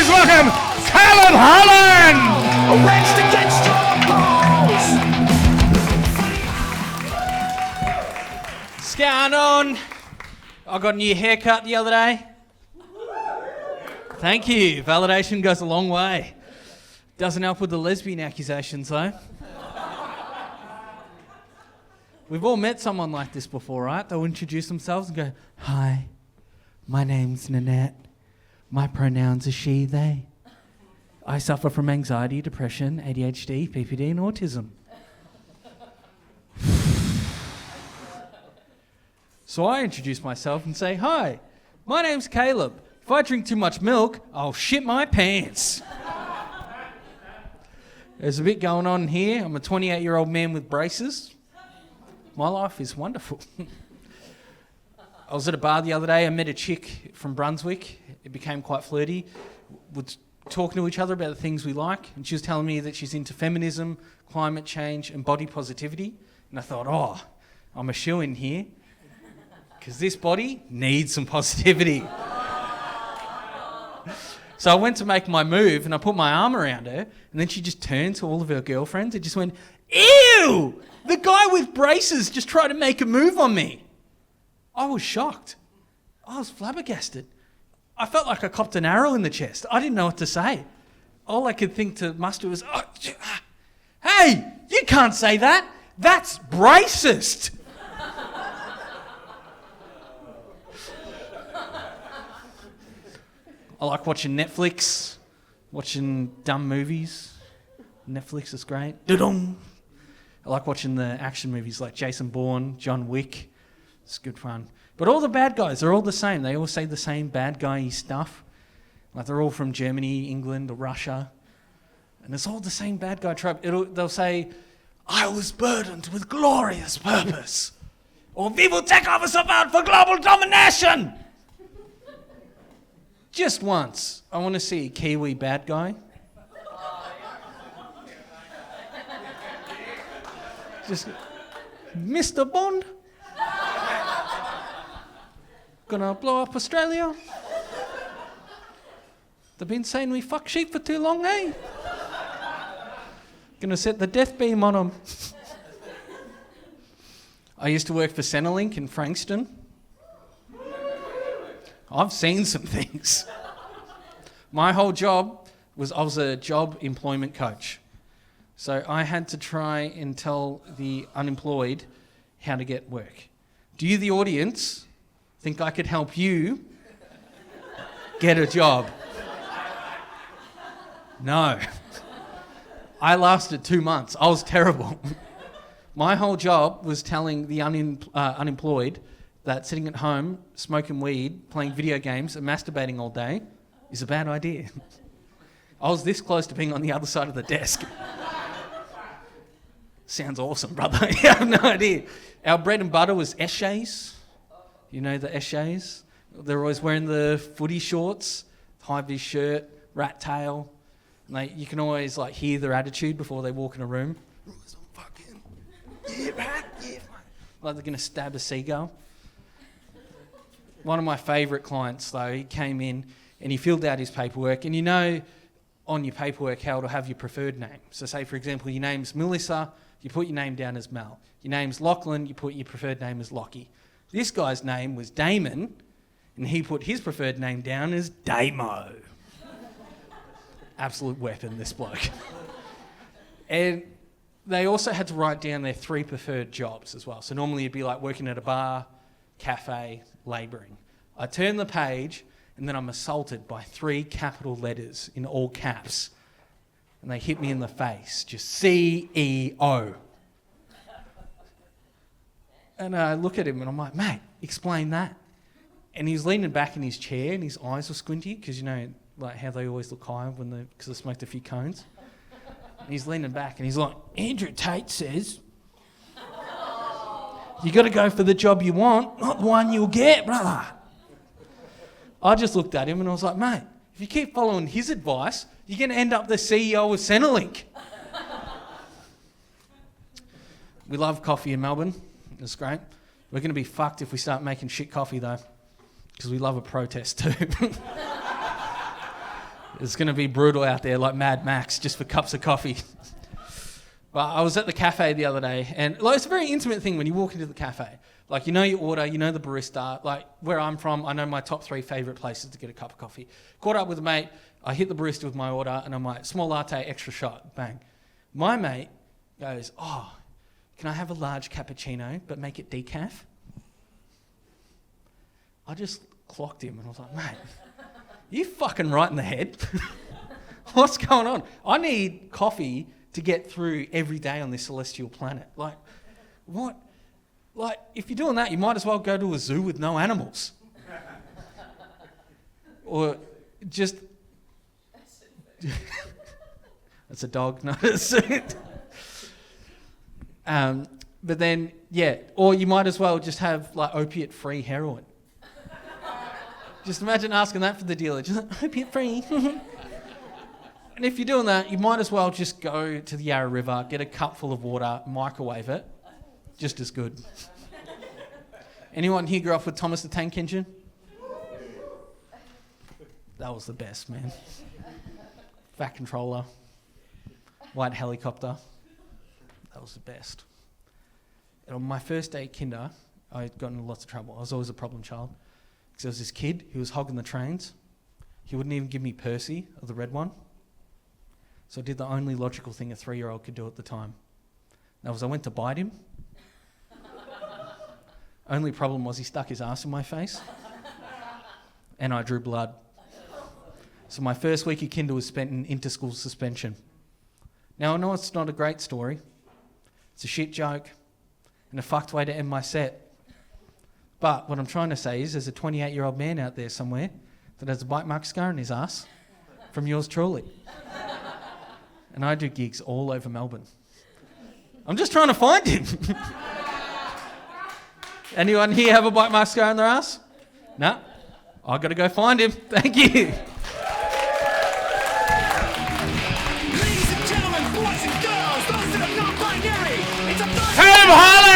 please welcome Kaileb Hyland! Rest against your balls. What's going on? I got a new haircut the other day. Thank you. Validation goes a long way. Doesn't help with the lesbian accusations, though. We've all met someone like this before, right? They'll introduce themselves and go, "Hi, my name's Nanette. My pronouns are she, they. I suffer from anxiety, depression, ADHD, PPD, and autism." So I introduce myself and say, "Hi, my name's Kaileb. If I drink too much milk, I'll shit my pants." There's a bit going on here. I'm a 28-year-old man with braces. My life is wonderful. I was at a bar the other day. I met a chick from Brunswick. It became quite flirty. We're talking to each other about the things we like. And she was telling me that she's into feminism, climate change, and body positivity. And I thought, oh, I'm a shoo-in here. Because this body needs some positivity. So I went to make my move and I put my arm around her. And then she just turned to all of her girlfriends and just went, "Ew! The guy with braces just tried to make a move on me." I was shocked. I was flabbergasted. I felt like I copped an arrow in the chest. I didn't know what to say. All I could think to muster was, "Hey, you can't say that. That's bracist." I like watching Netflix, watching dumb movies. Netflix is great. Da-dum. I like watching the action movies like Jason Bourne, John Wick. It's good fun. But all the bad guys, they're all the same. They all say the same bad guy-y stuff. Like they're all from Germany, England, or Russia. And it's all the same bad guy trope. They'll say, "I was burdened with glorious purpose." Or, "We will take over the world for global domination." Just once, I want to see a Kiwi bad guy. Just, "Mr. Bond, gonna blow up Australia? They've been saying we fuck sheep for too long, eh? Gonna set the death beam on them." I used to work for Centrelink in Frankston. I've seen some things. My whole job was I was a job employment coach. So I had to try and tell the unemployed how to get work. Do you, the audience, think I could help you get a job? No. I lasted 2 months. I was terrible. My whole job was telling the unemployed that sitting at home, smoking weed, playing video games and masturbating all day is a bad idea. I was this close to being on the other side of the desk. Sounds awesome, brother. You have no idea. Our bread and butter was eshays. You know the eshays? They're always wearing the footy shorts, high-vis shirt, rat tail. And you can always hear their attitude before they walk in a room. Fucking, yeah, rat, yeah. Like they're going to stab a seagull. One of my favourite clients, though, he came in and he filled out his paperwork. And you know on your paperwork how it'll have your preferred name. So say, for example, your name's Melissa, you put your name down as Mel. Your name's Lachlan, you put your preferred name as Lockie. This guy's name was Damon, and he put his preferred name down as Damo. Absolute weapon, this bloke. And they also had to write down their 3 preferred jobs as well. So normally it'd be like working at a bar, cafe, labouring. I turn the page and then I'm assaulted by 3 capital letters in all caps. And they hit me in the face, just CEO. And I look at him and I'm like, "Mate, explain that." And he's leaning back in his chair and his eyes were squinty because you know how they always look high because they smoked a few cones. And he's leaning back and he's like, "Andrew Tate says you got to go for the job you want, not the one you'll get, brother." I just looked at him and I was like, "Mate, if you keep following his advice, you're going to end up the CEO of Centrelink." We love coffee in Melbourne. It's great. We're going to be fucked if we start making shit coffee, though, because we love a protest too. It's going to be brutal out there like Mad Max just for cups of coffee. But I was at the cafe the other day, and like, it's a very intimate thing when you walk into the cafe. Like, you know your order, you know the barista. Like, where I'm from, I know my top 3 favourite places to get a cup of coffee. Caught up with a mate, I hit the barista with my order, and I'm like, small latte, extra shot, bang. My mate goes, oh, can I have a large cappuccino, but make it decaf? I just clocked him, and I was like, mate, you fucking right in the head? What's going on? I need coffee to get through every day on this celestial planet. Like, what? Like, if you're doing that, you might as well go to a zoo with no animals. Or just... That's a dog, not a zoo. But then, yeah, or you might as well just have, like, opiate-free heroin. Just imagine asking that for the dealer. Just opiate-free. And if you're doing that, you might as well just go to the Yarra River, get a cup full of water, microwave it. Just as good. Anyone here grew up with Thomas the Tank Engine? That was the best, man. Fat controller. White helicopter. That was the best. And on my first day at kinder, I got into lots of trouble. I was always a problem child. Because there was this kid who was hogging the trains. He wouldn't even give me Percy, or the red one. So I did the only logical thing a 3-year-old could do at the time. That was I went to bite him. Only problem was he stuck his ass in my face. And I drew blood. So my first week of kinder was spent in inter-school suspension. Now, I know it's not a great story. It's a shit joke and a fucked way to end my set. But what I'm trying to say is there's a 28-year-old man out there somewhere that has a bite mark scar in his ass from yours truly. And I do gigs all over Melbourne. I'm just trying to find him. Anyone here have a bite mark scar in their ass? No? I've got to go find him. Thank you. Ladies and gentlemen, boys and girls, those that are not binary, it's a Kaileb Hyland!